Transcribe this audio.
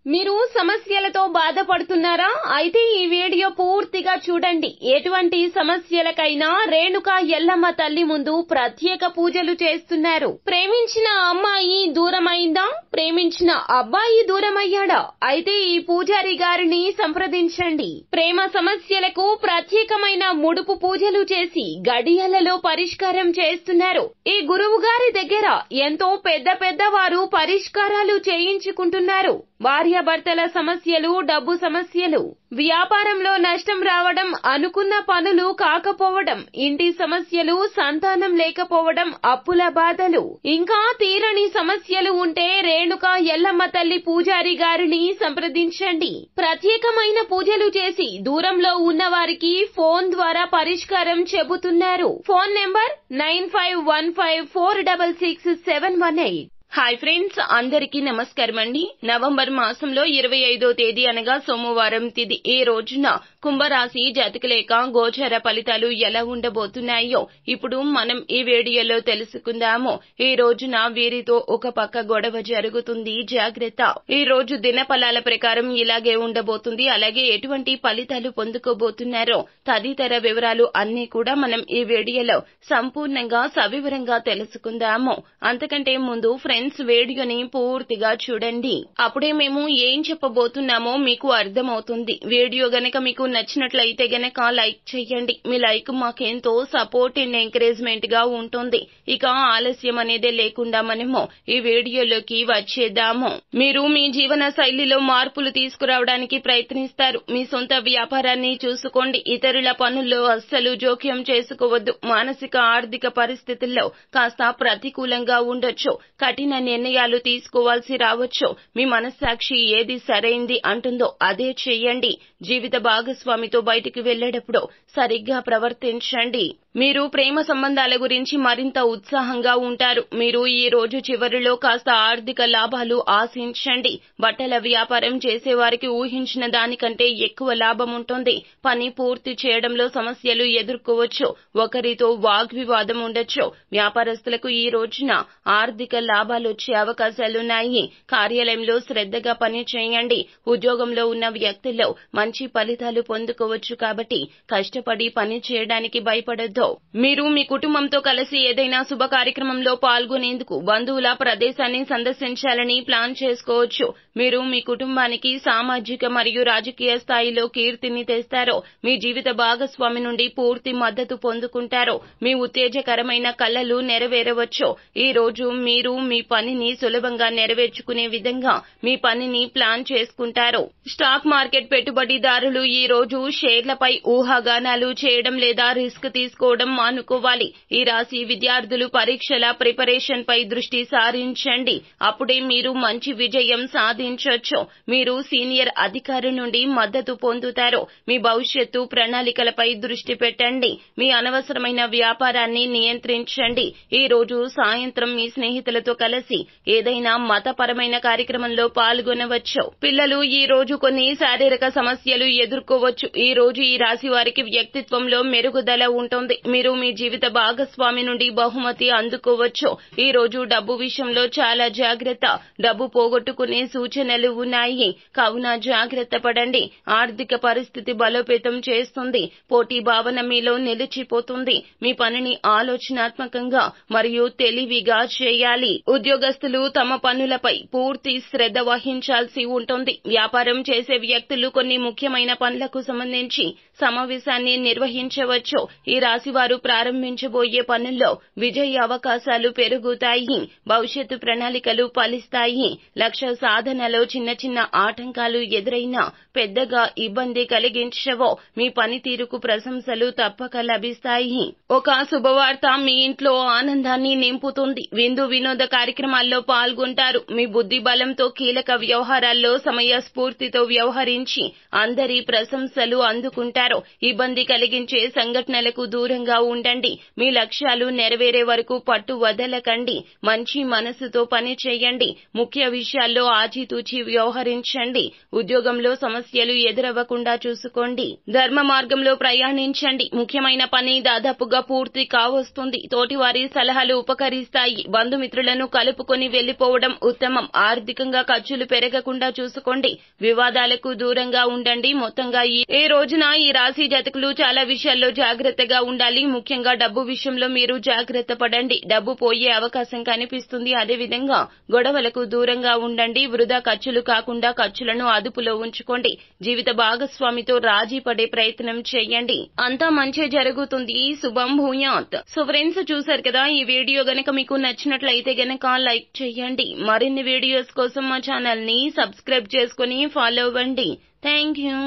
మీరు సమస్యలతో బాధపడుతున్నారా? అయితే ఈ వీడియో పూర్తిగా చూడండి. ఎటువంటి సమస్యలకైనా రేణుకా ఎల్లమ్మ తల్లి ముందు ప్రత్యేక పూజలు చేస్తున్నారు. ప్రేమించిన అమ్మాయి దూరమైందా? ప్రేమించిన అబ్బాయి దూరమయ్యాడా? అయితే ఈ పూజారి గారిని సంప్రదించండి. ప్రేమ సమస్యలకు ప్రత్యేకమైన ముడుపు పూజలు చేసి గడియలలో పరిష్కారం చేస్తున్నారు. ఈ గురువు గారి దగ్గర ఎంతో పెద్ద వారు పరిష్కారాలు చేయించుకుంటున్నారు. భార్యాభర్తల సమస్యలు, డబ్బు సమస్యలు, వ్యాపారంలో నష్టం రావడం, అనుకున్న పనులు కాకపోవడం, ఇంటి సమస్యలు, సంతానం లేకపోవడం, అప్పుల బాధలు, ఇంకా తీరని సమస్యలు ఉంటే రేణుకా ఎల్లమ్మ తల్లి పూజారి గారిని సంప్రదించండి. ప్రత్యేకమైన పూజలు చేసి దూరంలో ఉన్న వారికి ఫోన్ ద్వారా పరిష్కారం చెబుతున్నారు. Phone number 9515466718. హాయ్ ఫ్రెండ్స్, అందరికీ నమస్కారం అండి. నవంబర్ మాసంలో 25వ తేదీ అనగా సోమవారం తిథి. ఈ రోజున కుంభరాశి జాతకులేక గోచర ఫలితాలు ఎలా ఉండబోతున్నాయో ఇప్పుడు మనం ఈ వీడియోలో తెలుసుకుందాము. ఈ రోజున వీరితో ఒక పక్క గొడవ జరుగుతుంది, జాగ్రత్త. ఈ రోజు దిన ఫలాల ప్రకారం ఇలాగే ఉండబోతుంది. అలాగే ఎటువంటి ఫలితాలు పొందుకోబోతున్నారో తదితర వివరాలు అన్ని కూడా మనం ఈ వీడియోలో సంపూర్ణంగా సవివరంగా తెలుసుకుందాము. అంతకంటే ముందు ఫ్రెండ్స్, వీడియోని పూర్తిగా చూడండి. అప్పుడే మేము ఏం చెప్పబోతున్నామో మీకు అర్థమవుతుంది. వీడియో గనక మీకు నచ్చినట్లయితే గనక లైక్ చేయండి. మీ లైక్ మాకెంతో సపోర్ట్ అండ్ ఎంకరేజ్మెంట్ గా ఉంటుంది. ఇక ఆలస్యం అనేదే లేకుండా మనము ఈ వీడియోలోకి వచ్చేద్దాము. మీరు మీ జీవన శైలిలో మార్పులు తీసుకురావడానికి ప్రయత్నిస్తారు. మీ సొంత వ్యాపారాన్ని చూసుకోండి. ఇతరుల పనుల్లో అస్సలు జోక్యం చేసుకోవద్దు. మానసిక ఆర్థిక పరిస్థితుల్లో కాస్త ప్రతికూలంగా ఉండొచ్చు. కఠిన నిర్ణయాలు తీసుకోవాల్సి రావచ్చు. మీ మనస్సాక్షి ఏది సరైంది అంటుందో అదే చేయండి. జీవిత భాగస్వామితో బయటికి వెళ్లేటప్పుడు సరిగ్గా ప్రవర్తించండి. మీరు ప్రేమ సంబంధాల గురించి మరింత ఉత్సాహంగా ఉంటారు. మీరు ఈ రోజు చివరిలో కాస్త ఆర్థిక లాభాలు ఆశించండి. బట్టల వ్యాపారం చేసేవారికి ఊహించిన దానికంటే ఎక్కువ లాభం ఉంటుంది. పని పూర్తి చేయడంలో సమస్యలు ఎదుర్కోవచ్చు. ఒకరితో వాగ్వివాదం ఉండొచ్చు. వ్యాపారస్తులకు ఈ రోజున ఆర్థిక లాభాలు వచ్చే అవకాశాలున్నాయి. కార్యాలయంలో శ్రద్ధగా పని చేయండి. ఉద్యోగంలో ఉన్న వ్యక్తుల్లో మంచి ఫలితాలు పొందుకోవచ్చు. కాబట్టి కష్టపడి పని చేయడానికి భయపడొద్దు. మీరు మీ కుటుంబంతో కలిసి ఏదైనా శుభ కార్యక్రమంలో పాల్గొనేందుకు బంధువుల ప్రదేశాన్ని సందర్శించాలని ప్లాన్ చేసుకోవచ్చు. మీరు మీ కుటుంబానికి సామాజిక మరియు రాజకీయ స్థాయిలో కీర్తిని తెస్తారు. మీ జీవిత భాగస్వామి నుండి పూర్తి మద్దతు పొందుకుంటారు. మీ ఉత్తేజకరమైన కలలు నెరవేరవచ్చు. ఈ రోజు మీరు మీ పనిని సులభంగా నెరవేర్చుకునే విధంగా మీ పనిని ప్లాన్ చేసుకుంటారు. స్టాక్ మార్కెట్ పెట్టుబడిదారులు ఈ రోజు షేర్లపై ఊహాగానాలు చేయడం లేదా రిస్క్ తీసుకోవడం మానుకోవాలి. ఈ రాశి విద్యార్థులు పరీక్షల ప్రిపరేషన్ పై దృష్టి సారించండి. అప్పుడే మీరు మంచి విజయం సాధించొచ్చు. మీరు సీనియర్ అధికారి నుండి మద్దతు పొందుతారు. మీ భవిష్యత్తు ప్రణాళికలపై దృష్టి పెట్టండి. మీ అనవసరమైన వ్యాపారాన్ని నియంత్రించండి. ఈ రోజు సాయంత్రం మీ స్నేహితులతో కలిసి ఏదైనా మతపరమైన కార్యక్రమంలో పాల్గొనవచ్చు. పిల్లలు ఈ రోజు కొన్ని శారీరక సమస్యలు ఎదుర్కోవచ్చు. ఈ రోజు ఈ రాశి వారికి వ్యక్తిత్వంలో మెరుగుదల ఉంటుంది. మీరు మీ జీవిత భాగస్వామి నుండి బహుమతి అందుకోవచ్చు. ఈ రోజు డబ్బు విషయంలో చాలా జాగ్రత్త. డబ్బు పోగొట్టుకునే సూచనలు ఉన్నాయి. కావున జాగ్రత్త పడండి. ఆర్థిక పరిస్థితి బలోపేతం చేస్తుంది. పోటీ భావన మీలో నిలిచిపోతుంది. మీ పనిని ఆలోచనాత్మకంగా మరియు తెలివిగా చేయాలి. ఉద్యోగస్తులు తమ పనులపై పూర్తి శ్రద్ధ వహించాల్సి ఉంటుంది. వ్యాపారం చేసే వ్యక్తులు కొన్ని ముఖ్యమైన పనులకు సంబంధించి సమావేశాన్ని నిర్వహించవచ్చు. ఈ రాశి వారు ప్రారంభించబోయే పనుల్లో విజయ అవకాశాలు పెరుగుతాయి. భవిష్యత్తు ప్రణాళికలు ఫలిస్తాయి. లక్ష్య సాధనలో చిన్న ఆటంకాలు ఎదురైనా పెద్దగా ఇబ్బంది కలిగించవో. మీ పనితీరుకు ప్రశంసలు తప్పక లభిస్తాయి. ఒక శుభవార్త మీ ఇంట్లో ఆనందాన్ని నింపుతుంది. విందు వినోద కార్యక్రమాల్లో పాల్గొంటారు. మీ బుద్ధి బలంతో కీలక వ్యవహారాల్లో సమయస్ఫూర్తితో వ్యవహరించి అందరి ప్రశంసలు అందుకుంటారు. ఇబ్బంది కలిగించే సంఘటనలకు దూరంగా ఉండండి. మీ లక్ష్యాలు నెరవేరే వరకు పట్టు వదలకండి. మంచి మనసుతో పని చేయండి. ముఖ్య విషయాల్లో ఆచితూచి వ్యవహరించండి. ఉద్యోగంలో సమస్యలు ఎదురవ్వకుండా చూసుకోండి. ధర్మ మార్గంలో ప్రయాణించండి. ముఖ్యమైన పని దాదాపుగా పూర్తి కావస్తుంది. తోటివారి సలహాలు ఉపకరిస్తాయి. బంధుమిత్రులను కలుపుకొని వెళ్లిపోవడం ఉత్తమం. ఆర్థికంగా ఖర్చులు పెరగకుండా చూసుకోండి. వివాదాలకు దూరంగా ఉండండి. మొత్తంగా ఈ రోజున ఈ రాశి జాతకులు చాలా విషయాల్లో జాగ్రత్తగా ఉండాలి. ముఖ్యంగా డబ్బు విషయంలో మీరు జాగ్రత్త పడండి. డబ్బు పోయే అవకాశం కనిపిస్తుంది. అదేవిధంగా గొడవలకు దూరంగా ఉండండి. వృధా ఖర్చులు కాకుండా ఖర్చులను అదుపులో ఉంచుకోండి. జీవిత భాగస్వామితో రాజీ పడే ప్రయత్నం చేయండి. అంతా మంచి జరుగుతుంది. శుభం భూయాత్. సో ఫ్రెండ్స్, చూశారు కదా, ఈ వీడియో గనక మీకు నచ్చినట్లయితే గనక లైక్ చేయండి. మరిన్ని వీడియోస్ కోసం మా ఛానల్ ని సబ్స్క్రైబ్ చేసుకుని ఫాలో అవ్వండి. Thank you.